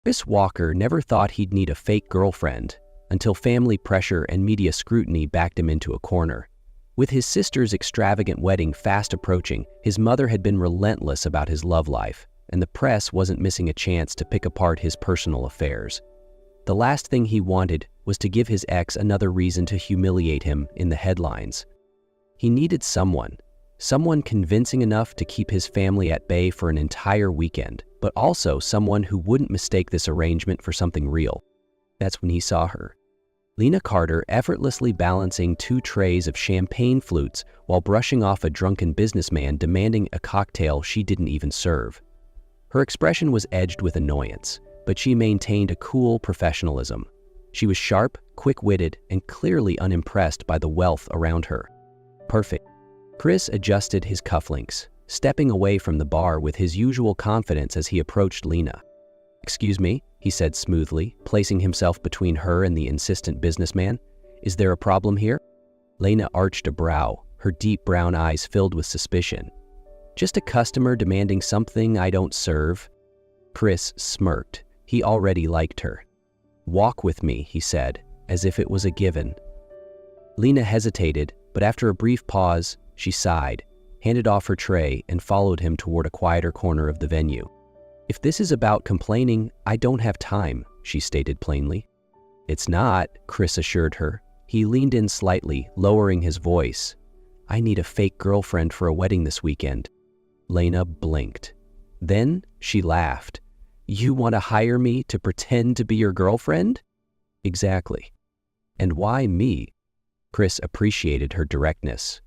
Chris Walker never thought he'd need a fake girlfriend until family pressure and media scrutiny backed him into a corner. With his sister's extravagant wedding fast approaching, his mother had been relentless about his love life, and the press wasn't missing a chance to pick apart his personal affairs. The last thing he wanted was to give his ex another reason to humiliate him in the headlines. He needed someone convincing enough to keep his family at bay for an entire weekend, but also someone who wouldn't mistake this arrangement for something real. That's when he saw her. Lena Carter effortlessly balancing 2 trays of champagne flutes while brushing off a drunken businessman demanding a cocktail she didn't even serve. Her expression was edged with annoyance, but she maintained a cool professionalism. She was sharp, quick-witted, and clearly unimpressed by the wealth around her. Perfect. Chris adjusted his cufflinks, stepping away from the bar with his usual confidence as he approached Lena. "Excuse me," he said smoothly, placing himself between her and the insistent businessman. "Is there a problem here?" Lena arched a brow, her deep brown eyes filled with suspicion. "Just a customer demanding something I don't serve." Chris smirked. He already liked her. "Walk with me," he said, as if it was a given. Lena hesitated, but after a brief pause, she sighed, handed off her tray, and followed him toward a quieter corner of the venue. "If this is about complaining, I don't have time," she stated plainly. "It's not," Chris assured her. He leaned in slightly, lowering his voice. "I need a fake girlfriend for a wedding this weekend." Lena blinked. Then she laughed. "You want to hire me to pretend to be your girlfriend?" "Exactly." "And why me?" Chris appreciated her directness.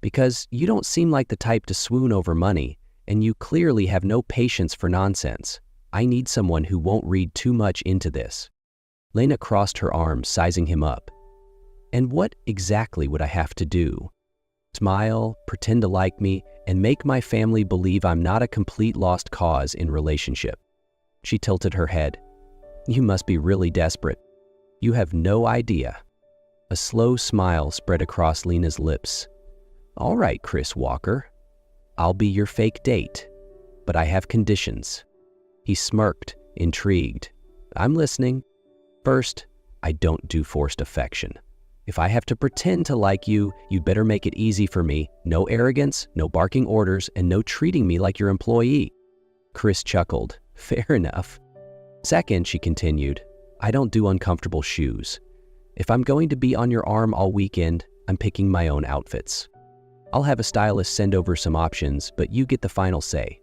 "Because you don't seem like the type to swoon over money, and you clearly have no patience for nonsense. I need someone who won't read too much into this." Lena crossed her arms, sizing him up. "And what exactly would I have to do? Smile, pretend to like me, and make my family believe I'm not a complete lost cause in relationship?" She tilted her head. "You must be really desperate. You have no idea." A slow smile spread across Lena's lips. "All right, Chris Walker. I'll be your fake date, but I have conditions." He smirked, intrigued. "I'm listening. First, I don't do forced affection. If I have to pretend to like you, you'd better make it easy for me. No arrogance, no barking orders, and no treating me like your employee." Chris chuckled. "Fair enough." "Second," she continued, "I don't do uncomfortable shoes. If I'm going to be on your arm all weekend, I'm picking my own outfits. I'll have a stylist send over some options, but you get the final say."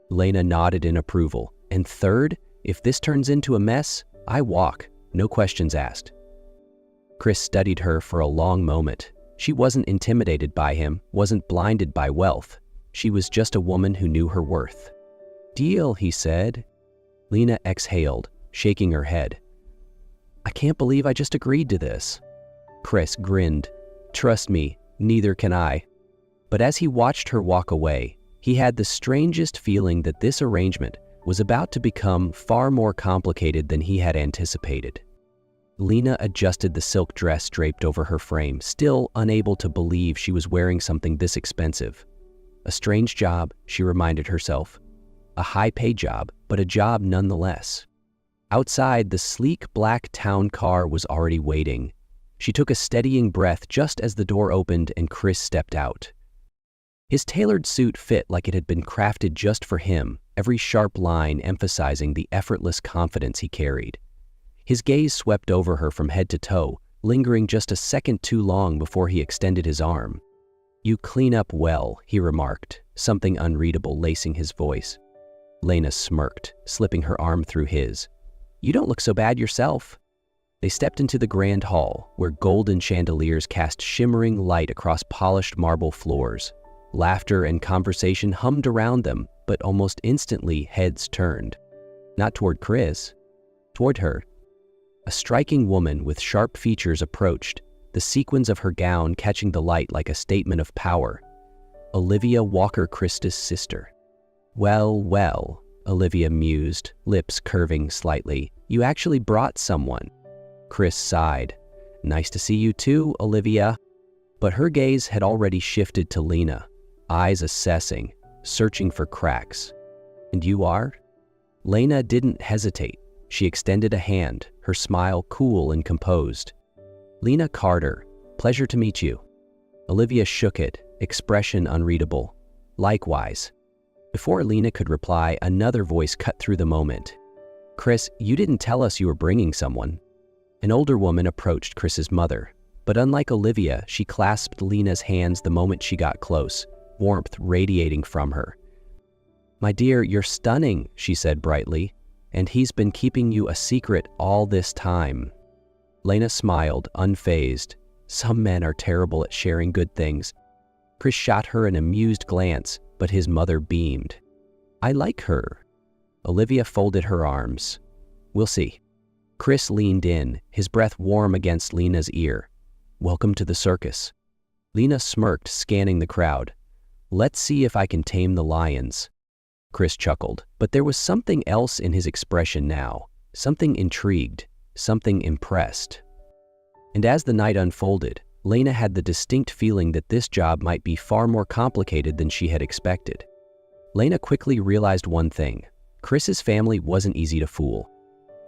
Lena nodded in approval. "And third, if this turns into a mess, I walk, no questions asked." Chris studied her for a long moment. She wasn't intimidated by him, wasn't blinded by wealth. She was just a woman who knew her worth. "Deal," he said. Lena exhaled, shaking her head. "I can't believe I just agreed to this." Chris grinned. "Trust me, neither can I." But as he watched her walk away, he had the strangest feeling that this arrangement was about to become far more complicated than he had anticipated. Lena adjusted the silk dress draped over her frame, still unable to believe she was wearing something this expensive. A strange job, she reminded herself. A high-paid job, but a job nonetheless. Outside, the sleek black town car was already waiting. She took a steadying breath just as the door opened and Chris stepped out. His tailored suit fit like it had been crafted just for him, every sharp line emphasizing the effortless confidence he carried. His gaze swept over her from head to toe, lingering just a second too long before he extended his arm. "You clean up well," he remarked, something unreadable lacing his voice. Lena smirked, slipping her arm through his. "You don't look so bad yourself." They stepped into the grand hall, where golden chandeliers cast shimmering light across polished marble floors. Laughter and conversation hummed around them, but almost instantly heads turned. Not toward Chris, toward her. A striking woman with sharp features approached, the sequins of her gown catching the light like a statement of power. Olivia Walker Christus' sister. "Well, well," Olivia mused, lips curving slightly. "You actually brought someone." Chris sighed. "Nice to see you too, Olivia." But her gaze had already shifted to Lena, eyes assessing, searching for cracks. "And you are?" Lena didn't hesitate. She extended a hand, her smile cool and composed. "Lena Carter, pleasure to meet you." Olivia shook it, expression unreadable. "Likewise." Before Lena could reply, another voice cut through the moment. "Chris, you didn't tell us you were bringing someone." An older woman approached Chris's mother, but unlike Olivia, she clasped Lena's hands the moment she got close, warmth radiating from her. "My dear, you're stunning," she said brightly, "and he's been keeping you a secret all this time." Lena smiled, unfazed. Some men are terrible at sharing good things. Chris shot her an amused glance, but his mother beamed. "I like her." Olivia folded her arms. "We'll see." Chris leaned in, his breath warm against Lena's ear. "Welcome to the circus." Lena smirked, scanning the crowd. "Let's see if I can tame the lions." Chris chuckled, but there was something else in his expression now, something intrigued, something impressed. And as the night unfolded, Lena had the distinct feeling that this job might be far more complicated than she had expected. Lena quickly realized one thing: Chris's family wasn't easy to fool.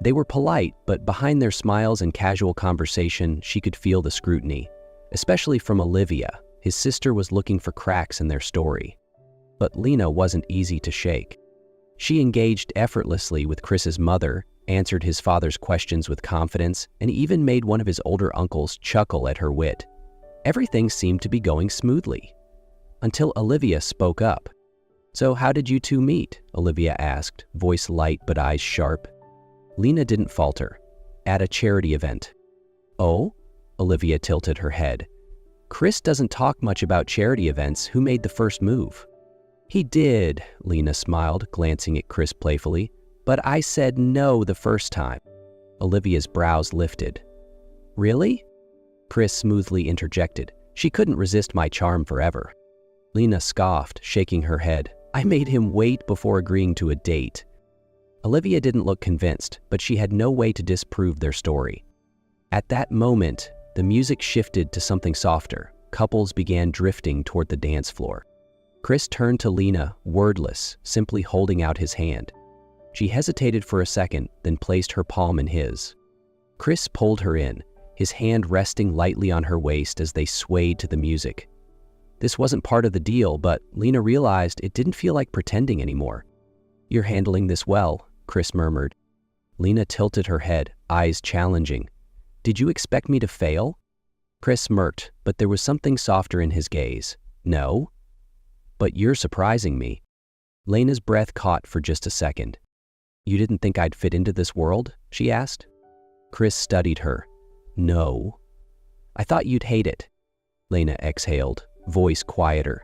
They were polite, but behind their smiles and casual conversation, she could feel the scrutiny, especially from Olivia. His sister was looking for cracks in their story. But Lena wasn't easy to shake. She engaged effortlessly with Chris's mother, answered his father's questions with confidence, and even made one of his older uncles chuckle at her wit. Everything seemed to be going smoothly. Until Olivia spoke up. "So how did you two meet?" Olivia asked, voice light but eyes sharp. Lena didn't falter. "At a charity event." "Oh?" Olivia tilted her head. "Chris doesn't talk much about charity events. Who made the first move?" "He did," Lena smiled, glancing at Chris playfully. "But I said no the first time." Olivia's brows lifted. "Really?" Chris smoothly interjected. "She couldn't resist my charm forever." Lena scoffed, shaking her head. "I made him wait before agreeing to a date." Olivia didn't look convinced, but she had no way to disprove their story. At that moment, the music shifted to something softer. Couples began drifting toward the dance floor. Chris turned to Lena, wordless, simply holding out his hand. She hesitated for a second, then placed her palm in his. Chris pulled her in, his hand resting lightly on her waist as they swayed to the music. This wasn't part of the deal, but Lena realized it didn't feel like pretending anymore. "You're handling this well," Chris murmured. Lena tilted her head, eyes challenging. "Did you expect me to fail?" Chris smirked, but there was something softer in his gaze. "No." "But you're surprising me." Lena's breath caught for just a second. "You didn't think I'd fit into this world?" she asked. Chris studied her. "No." "I thought you'd hate it." Lena exhaled, voice quieter.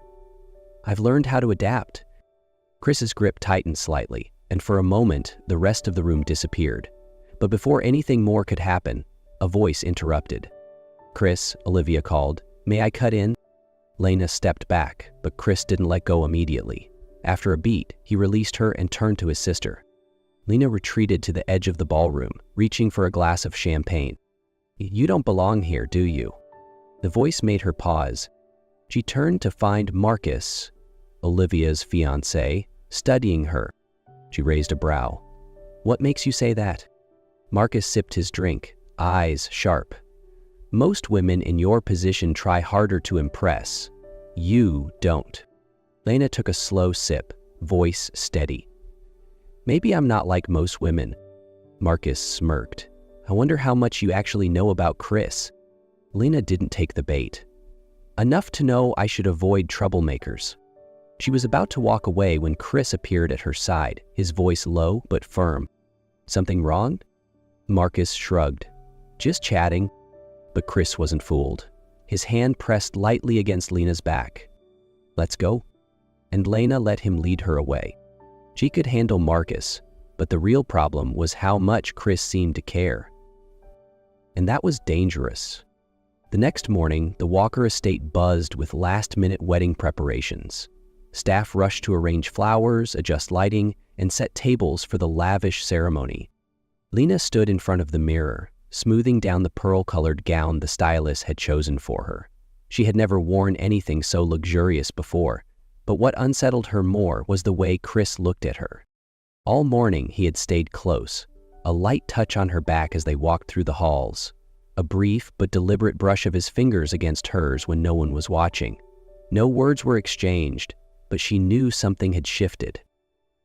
"I've learned how to adapt." Chris's grip tightened slightly, and for a moment, the rest of the room disappeared. But before anything more could happen, a voice interrupted. "Chris," Olivia called, "may I cut in?" Lena stepped back, but Chris didn't let go immediately. After a beat, he released her and turned to his sister. Lena retreated to the edge of the ballroom, reaching for a glass of champagne. "You don't belong here, do you?" The voice made her pause. She turned to find Marcus, Olivia's fiancé, studying her. She raised a brow. "What makes you say that?" Marcus sipped his drink, eyes sharp. "Most women in your position try harder to impress. You don't." Lena took a slow sip, voice steady. "Maybe I'm not like most women." Marcus smirked. "I wonder how much you actually know about Chris." Lena didn't take the bait. "Enough to know I should avoid troublemakers." She was about to walk away when Chris appeared at her side, his voice low but firm. "Something wrong?" Marcus shrugged. "Just chatting." But Chris wasn't fooled. His hand pressed lightly against Lena's back. "Let's go." And Lena let him lead her away. She could handle Marcus, but the real problem was how much Chris seemed to care. And that was dangerous. The next morning, the Walker estate buzzed with last-minute wedding preparations. Staff rushed to arrange flowers, adjust lighting, and set tables for the lavish ceremony. Lena stood in front of the mirror, smoothing down the pearl-colored gown the stylist had chosen for her. She had never worn anything so luxurious before, but what unsettled her more was the way Chris looked at her. All morning he had stayed close, a light touch on her back as they walked through the halls, a brief but deliberate brush of his fingers against hers when no one was watching. No words were exchanged, but she knew something had shifted.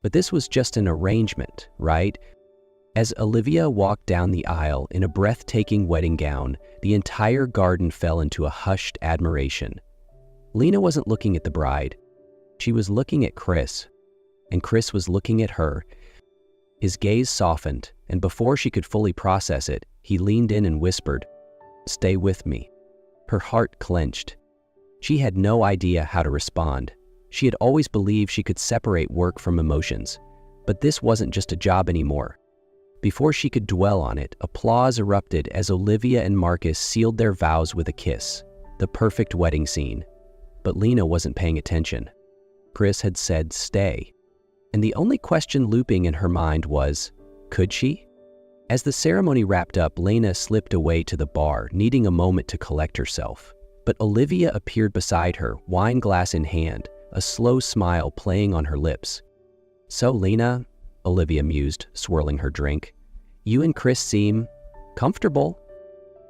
But this was just an arrangement, right? As Olivia walked down the aisle in a breathtaking wedding gown, the entire garden fell into a hushed admiration. Lena wasn't looking at the bride. She was looking at Chris, and Chris was looking at her. His gaze softened, and before she could fully process it, he leaned in and whispered, "Stay with me." Her heart clenched. She had no idea how to respond. She had always believed she could separate work from emotions, but this wasn't just a job anymore. Before she could dwell on it, applause erupted as Olivia and Marcus sealed their vows with a kiss, the perfect wedding scene. But Lena wasn't paying attention. Chris had said stay, and the only question looping in her mind was, could she? As the ceremony wrapped up, Lena slipped away to the bar, needing a moment to collect herself. But Olivia appeared beside her, wine glass in hand, a slow smile playing on her lips. "So, Lena," Olivia mused, swirling her drink, "you and Chris seem comfortable."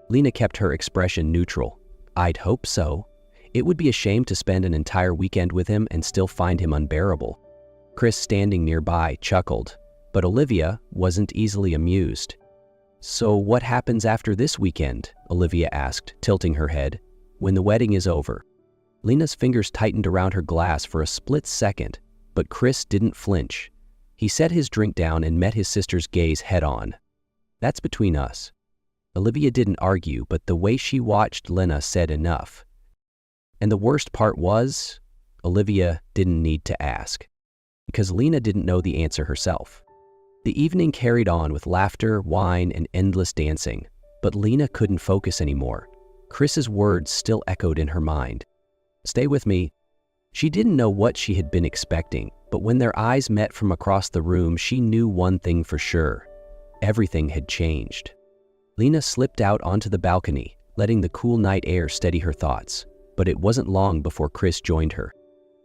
Lena kept her expression neutral. "I'd hope so. It would be a shame to spend an entire weekend with him and still find him unbearable." Chris, standing nearby, chuckled, but Olivia wasn't easily amused. "So what happens after this weekend?" Olivia asked, tilting her head. "When the wedding is over." Lena's fingers tightened around her glass for a split second, but Chris didn't flinch. He set his drink down and met his sister's gaze head-on. "That's between us." Olivia didn't argue, but the way she watched Lena said enough. And the worst part was, Olivia didn't need to ask, because Lena didn't know the answer herself. The evening carried on with laughter, wine, and endless dancing, but Lena couldn't focus anymore. Chris's words still echoed in her mind. "Stay with me." She didn't know what she had been expecting, but when their eyes met from across the room, she knew one thing for sure. Everything had changed. Lena slipped out onto the balcony, letting the cool night air steady her thoughts, but it wasn't long before Chris joined her.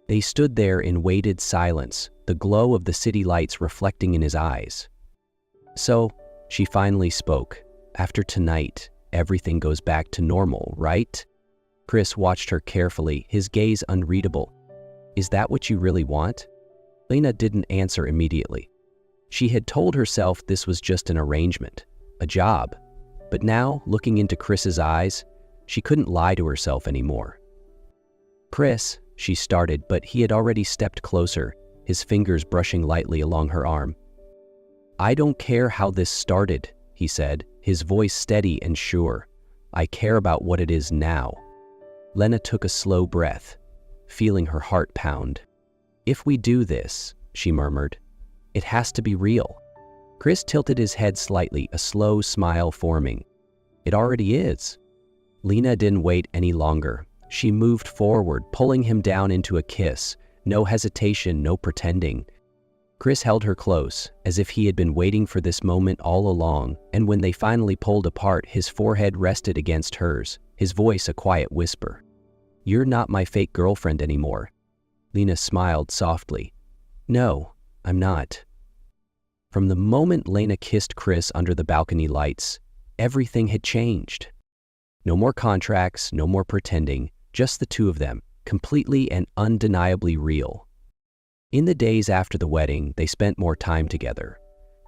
They stood there in weighted silence, the glow of the city lights reflecting in his eyes. "So," she finally spoke, "after tonight, everything goes back to normal, right?" Chris watched her carefully, his gaze unreadable. "Is that what you really want?" Lena didn't answer immediately. She had told herself this was just an arrangement, a job. But now, looking into Chris's eyes, she couldn't lie to herself anymore. "Chris," she started, but he had already stepped closer, his fingers brushing lightly along her arm. "I don't care how this started," he said, his voice steady and sure. "I care about what it is now." Lena took a slow breath, feeling her heart pound. "If we do this," she murmured, "it has to be real." Chris tilted his head slightly, a slow smile forming. "It already is." Lena didn't wait any longer. She moved forward, pulling him down into a kiss. No hesitation, no pretending. Chris held her close, as if he had been waiting for this moment all along, and when they finally pulled apart, his forehead rested against hers, his voice a quiet whisper. "You're not my fake girlfriend anymore." Lena smiled softly. "No, I'm not." From the moment Lena kissed Chris under the balcony lights, everything had changed. No more contracts, no more pretending, just the two of them, completely and undeniably real. In the days after the wedding, they spent more time together.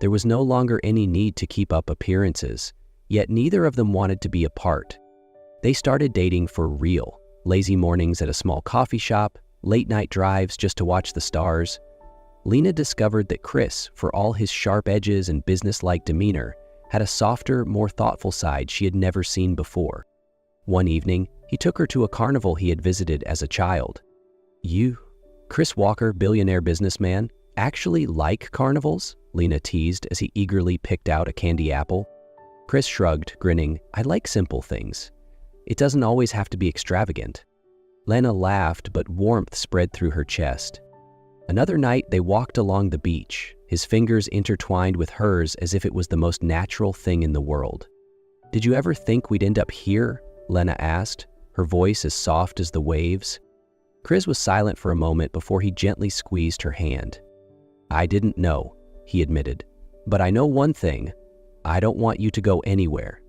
There was no longer any need to keep up appearances, yet neither of them wanted to be apart. They started dating for real, lazy mornings at a small coffee shop, late-night drives just to watch the stars. Lena discovered that Chris, for all his sharp edges and business-like demeanor, had a softer, more thoughtful side she had never seen before. One evening, he took her to a carnival he had visited as a child. "You, Chris Walker, billionaire businessman, actually like carnivals?" Lena teased as he eagerly picked out a candy apple. Chris shrugged, grinning. "I like simple things. It doesn't always have to be extravagant." Lena laughed, but warmth spread through her chest. Another night, they walked along the beach, his fingers intertwined with hers as if it was the most natural thing in the world. "Did you ever think we'd end up here?" Lena asked, her voice as soft as the waves. Chris was silent for a moment before he gently squeezed her hand. "I didn't know," he admitted. "But I know one thing, I don't want you to go anywhere."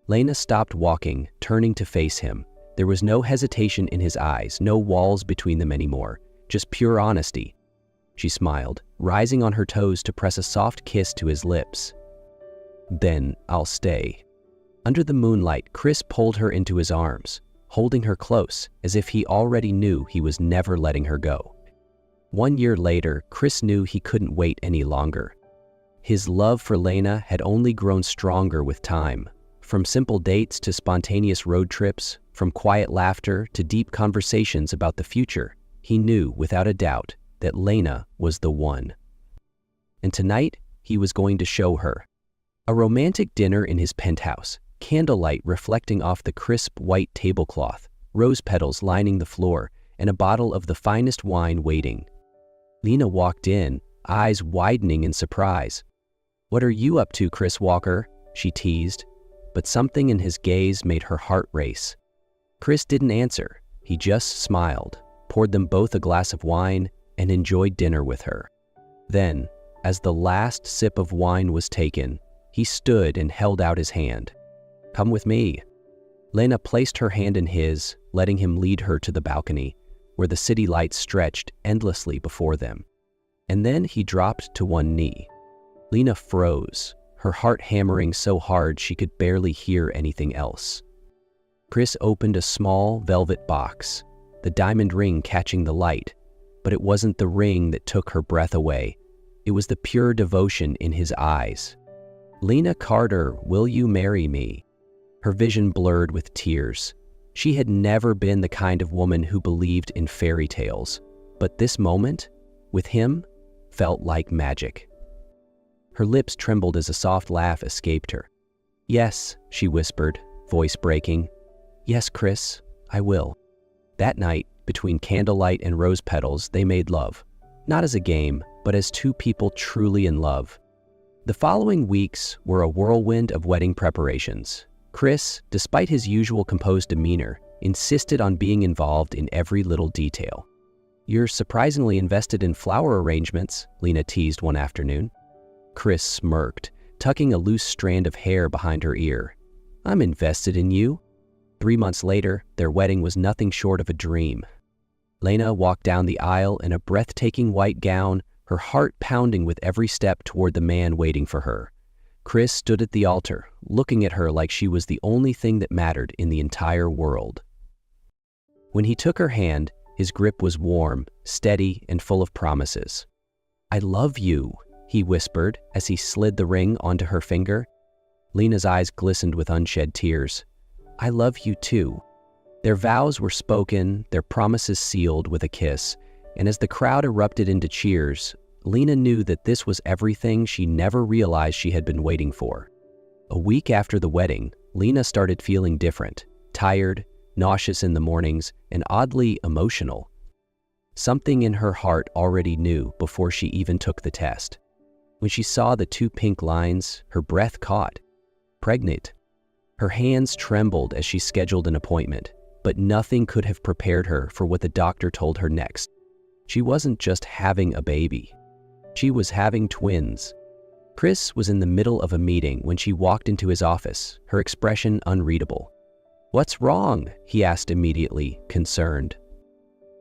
Lena stopped walking, turning to face him. There was no hesitation in his eyes, no walls between them anymore, just pure honesty. She smiled, rising on her toes to press a soft kiss to his lips. "Then I'll stay." Under the moonlight, Chris pulled her into his arms, holding her close as if he already knew he was never letting her go. 1 year later, Chris knew he couldn't wait any longer. His love for Lena had only grown stronger with time. From simple dates to spontaneous road trips, from quiet laughter to deep conversations about the future, he knew without a doubt that Lena was the one. And tonight, he was going to show her. A romantic dinner in his penthouse, candlelight reflecting off the crisp white tablecloth, rose petals lining the floor, and a bottle of the finest wine waiting. Lena walked in, eyes widening in surprise. "What are you up to, Chris Walker?" she teased, but something in his gaze made her heart race. Chris didn't answer. He just smiled, poured them both a glass of wine, and enjoyed dinner with her. Then, as the last sip of wine was taken, he stood and held out his hand. "Come with me." Lena placed her hand in his, letting him lead her to the balcony, where the city lights stretched endlessly before them. And then he dropped to one knee. Lena froze, her heart hammering so hard she could barely hear anything else. Chris opened a small velvet box, the diamond ring catching the light, but it wasn't the ring that took her breath away. It was the pure devotion in his eyes. "Lena Carter, will you marry me?" Her vision blurred with tears. She had never been the kind of woman who believed in fairy tales, but this moment, with him, felt like magic. Her lips trembled as a soft laugh escaped her. "Yes," she whispered, voice breaking. "Yes, Chris, I will." That night, between candlelight and rose petals, they made love. Not as a game, but as two people truly in love. The following weeks were a whirlwind of wedding preparations. Chris, despite his usual composed demeanor, insisted on being involved in every little detail. "You're surprisingly invested in flower arrangements," Lena teased one afternoon. Chris smirked, tucking a loose strand of hair behind her ear. "I'm invested in you." 3 months later, their wedding was nothing short of a dream. Lena walked down the aisle in a breathtaking white gown, her heart pounding with every step toward the man waiting for her. Chris stood at the altar, looking at her like she was the only thing that mattered in the entire world. When he took her hand, his grip was warm, steady, and full of promises. "I love you," he whispered as he slid the ring onto her finger. Lena's eyes glistened with unshed tears. "I love you too." Their vows were spoken, their promises sealed with a kiss, and as the crowd erupted into cheers, Lena knew that this was everything she never realized she had been waiting for. A week after the wedding, Lena started feeling different, tired, nauseous in the mornings, and oddly emotional. Something in her heart already knew before she even took the test. When she saw the 2 pink lines, her breath caught. Pregnant. Her hands trembled as she scheduled an appointment, but nothing could have prepared her for what the doctor told her next. She wasn't just having a baby. She was having twins. Chris was in the middle of a meeting when she walked into his office, her expression unreadable. "What's wrong?" he asked immediately, concerned.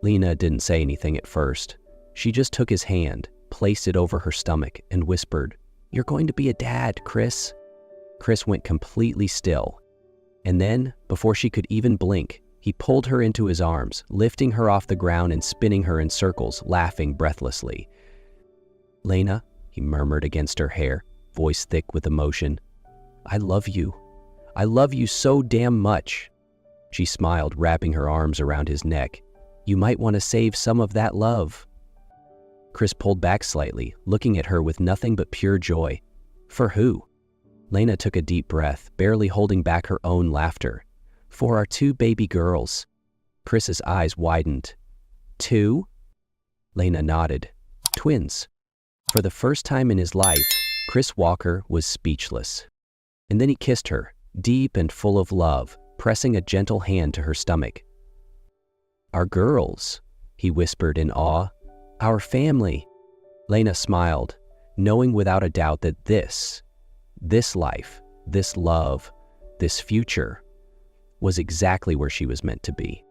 Lena didn't say anything at first. She just took his hand, placed it over her stomach, and whispered, "You're going to be a dad, Chris." Chris went completely still. And then, before she could even blink, he pulled her into his arms, lifting her off the ground and spinning her in circles, laughing breathlessly. "Lena," he murmured against her hair, voice thick with emotion, "I love you. I love you so damn much." She smiled, wrapping her arms around his neck. "You might want to save some of that love." Chris pulled back slightly, looking at her with nothing but pure joy. "For who?" Lena took a deep breath, barely holding back her own laughter. "For our 2 baby girls." Chris's eyes widened. "2?" Lena nodded. "Twins." For the first time in his life, Chris Walker was speechless. And then he kissed her, deep and full of love, pressing a gentle hand to her stomach. "Our girls," he whispered in awe. "Our family." Lena smiled, knowing without a doubt that this this life, this love, this future was exactly where she was meant to be.